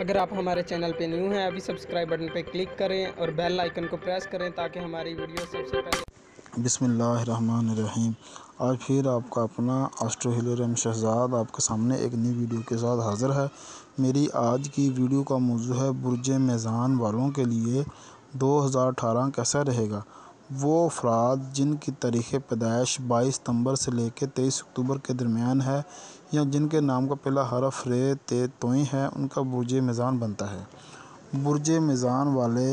اگر آپ ہمارے چینل پہ نیو ہیں ابھی سبسکرائب بٹن پہ کلک کریں اور بیل آئیکن کو پریس کریں تاکہ ہماری ویڈیو سب سے پہلے۔ بسم اللہ الرحمن الرحیم۔ آج پھر آپ کا اپنا آسٹرو ہیلر ایم شہزاد آپ کے سامنے ایک نئی ویڈیو کے ساتھ حاضر ہے۔ میری آج کی ویڈیو کا موضوع ہے برج میزان والوں کے لیے 2018 کیسا رہے گا۔ وہ افراد جن کی تاریخ پیدائش 22 ستمبر سے لے کے 23 اکتوبر کے درمیان ہے یا جن کے نام کا پہلا حرف ر ت توئیں ہے، ان کا برج میزان بنتا ہے۔ برج میزان والے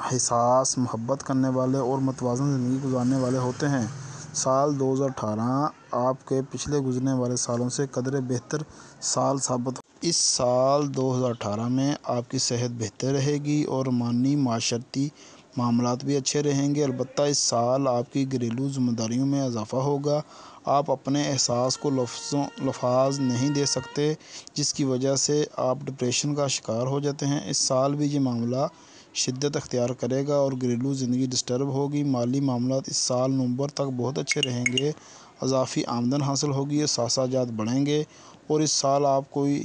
حساس، محبت کرنے والے اور متوازن زندگی گزارنے والے ہوتے ہیں۔ سال 2018 آپ کے پچھلے گزرنے والے سالوں سے قدرے بہتر سال ثابت ہوگا۔ اس سال 2018 میں آپ کی صحت بہتر رہے گی اور مالی معاشرتی معاملات بھی اچھے رہیں گے۔ البتہ اس سال آپ کی گھریلو ذمہ داریوں میں اضافہ ہوگا۔ آپ اپنے احساس کو لفظ نہیں دے سکتے، جس کی وجہ سے آپ ڈپریشن کا شکار ہو جاتے ہیں۔ اس سال بھی یہ معاملہ شدت اختیار کرے گا اور گھریلو زندگی ڈسٹرب ہوگی۔ مالی معاملات اس سال نومبر تک بہت اچھے رہیں گے۔ اضافی آمدن حاصل ہوگی، اثاثہ جات بڑھیں گے اور اس سال آپ کوئی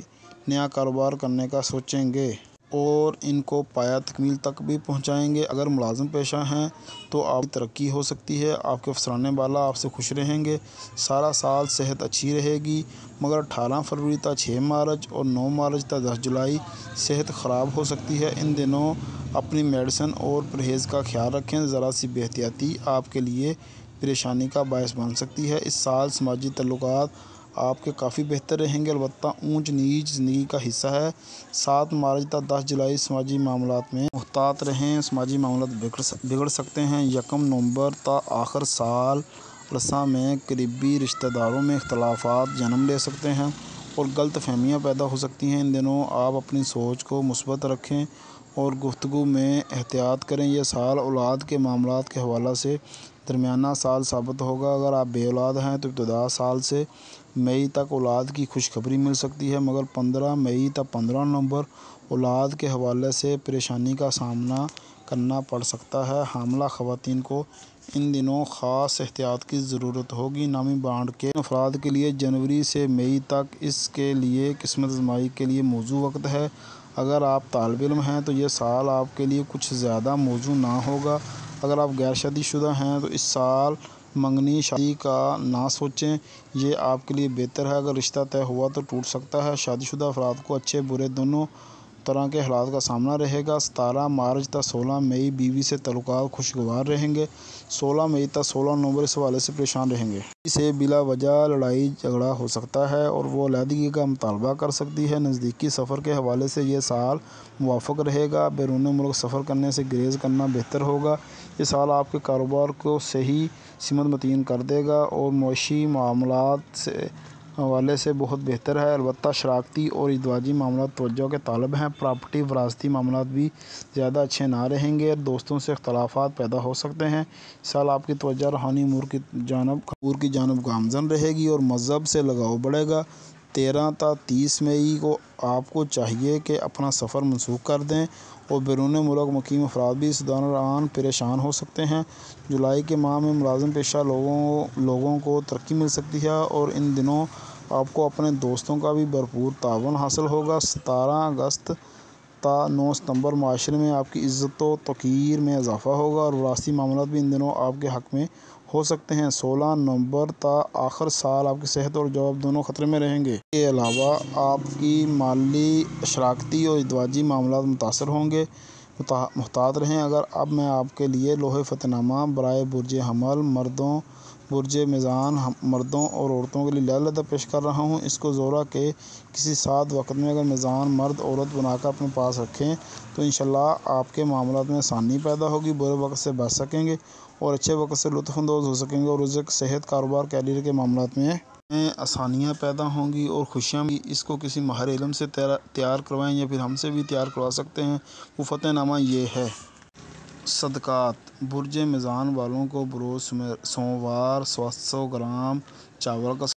نیا کاروبار کرنے کا سوچیں گے اور ان کو پایہ تکمیل تک بھی پہنچائیں گے۔ اگر ملازم پیشہ ہیں تو آپ کی ترقی ہو سکتی ہے۔ آپ کے افسران بالا آپ سے خوش رہیں گے۔ سارا سال صحت اچھی رہے گی، مگر 18 فروری تا 6 مارچ اور 9 مارچ تا 10 جولائی صحت خراب ہو سکتی ہے۔ ان دنوں اپنی میڈیسن اور پرہیز کا خیال رکھیں۔ ذرا سی بے احتیاطی آپ کے لیے پریشانی کا باعث بن سکتی ہے۔ اس سال سماجی تعلقات آپ کے کافی بہتر رہیں گے، البتہ اونچ نیچ زندگی کا حصہ ہے۔ 7 مارچ تا 10 جولائی سماجی معاملات میں محتاط رہیں، سماجی معاملات بگڑ سکتے ہیں۔ 1 نومبر تا آخر سال رساں میں قریبی رشتہ داروں میں اختلافات جنم لے سکتے ہیں اور غلط فہمیاں پیدا ہو سکتی ہیں۔ ان دنوں آپ اپنی سوچ کو مثبت رکھیں اور گفتگو میں احتیاط کریں۔ یہ سال اولاد کے معاملات کے حوالے سے درمیانہ سال ثابت ہوگا۔ اگر آپ بے اولاد ہیں تو ابتدا سال سے مئی تک اولاد کی خوشخبری مل سکتی ہے، مگر 15 مئی تا 15 نومبر اولاد کے حوالے سے پریشانی کا سامنا کرنا پڑ سکتا ہے۔ حاملہ خواتین کو ان دنوں خاص احتیاط کی ضرورت ہوگی۔ نامی بانڈ کے افراد کے لیے جنوری سے مئی تک اس کے لیے قسمت آزمائی کے لیے موزوں وقت ہے۔ اگر آپ طالب علم ہیں تو یہ سال آپ کے لیے کچھ زیادہ موزوں نہ ہوگا۔ اگر آپ غیر شادی شدہ ہیں تو اس سال منگنی شادی کا نہ سوچیں، یہ آپ کے لیے بہتر ہے۔ اگر رشتہ طے ہوا تو ٹوٹ سکتا ہے۔ شادی شدہ افراد کو اچھے برے دونوں طرح کے حالات کا سامنا رہے گا۔ 17 مارچ تا 16 مئی بیوی سے تعلقات خوشگوار رہیں گے۔ 16 مئی تا 16 نومبر اس حوالے سے پریشان رہیں گے۔ بیوی سے بلا وجہ لڑائی جھگڑا ہو سکتا ہے اور وہ علیحدگی کا مطالبہ کر سکتی ہے۔ نزدیکی سفر کے حوالے سے یہ سال موافق رہے گا۔ بیرون ملک سفر کرنے سے گریز کرنا بہتر ہوگا۔ یہ سال آپ کے کاروبار کو صحیح سمت متعین کر دے گا اور معاشی معاملات سے حوالے سے بہت بہتر ہے۔ البتہ شراکتی اور ازدواجی معاملات توجہ کے طالب ہیں۔ پراپرٹی وراثتی معاملات بھی زیادہ اچھے نہ رہیں گے۔ دوستوں سے اختلافات پیدا ہو سکتے ہیں۔ اس سال آپ کی توجہ روحانی امور کی جانب گامزن رہے گی اور مذہب سے لگاؤ بڑھے گا۔ 13 تا 30 مئی کو آپ کو چاہیے کہ اپنا سفر منسوخ کر دیں اور بیرون ملک مقیم افراد بھی اس دوران پریشان ہو سکتے ہیں۔ جولائی کے ماہ میں ملازم پیشہ لوگوں کو ترقی مل سکتی ہے اور ان دنوں آپ کو اپنے دوستوں کا بھی بھرپور تعاون حاصل ہوگا۔ 17 اگست تا 9 ستمبر معاشرے میں آپ کی عزت و توقیر میں اضافہ ہوگا اور وراثتی معاملات بھی ان دنوں آپ کے حق میں ہو سکتے ہیں۔ 16 نومبر تا آخر سال آپ کی صحت اور جاب دونوں خطرے میں رہیں گے۔ اس کے علاوہ آپ کی مالی، شراکتی اور ازدواجی معاملات متاثر ہوں گے۔ محتاط رہیں۔ اگر اب میں آپ کے لیے لوح فتح نامہ برائے برج حمل برج میزان مردوں اور عورتوں کے لیے علیحدہ پیش کر رہا ہوں، اس کو زورا کے کسی ساتھ وقت میں اگر میزان مرد عورت بنا کر اپنے پاس رکھیں تو انشاءاللہ آپ کے معاملات میں آسانی پیدا ہوگی، برے وقت سے بچ سکیں گے اور اچھے وقت سے لطف اندوز ہو سکیں گے اور رزق، صحت، کاروبار، کیریئر کے معاملات میں آسانیاں پیدا ہوں گی اور خوشیاں بھی۔ اس کو کسی ماہر علم سے تیار کروائیں یا پھر ہم سے بھی تیار کروا سکتے ہیں۔ وہ فتح نامہ یہ ہے۔ صدقات: برج میزان والوں کو بروز سوموار 700 گرام چاول کا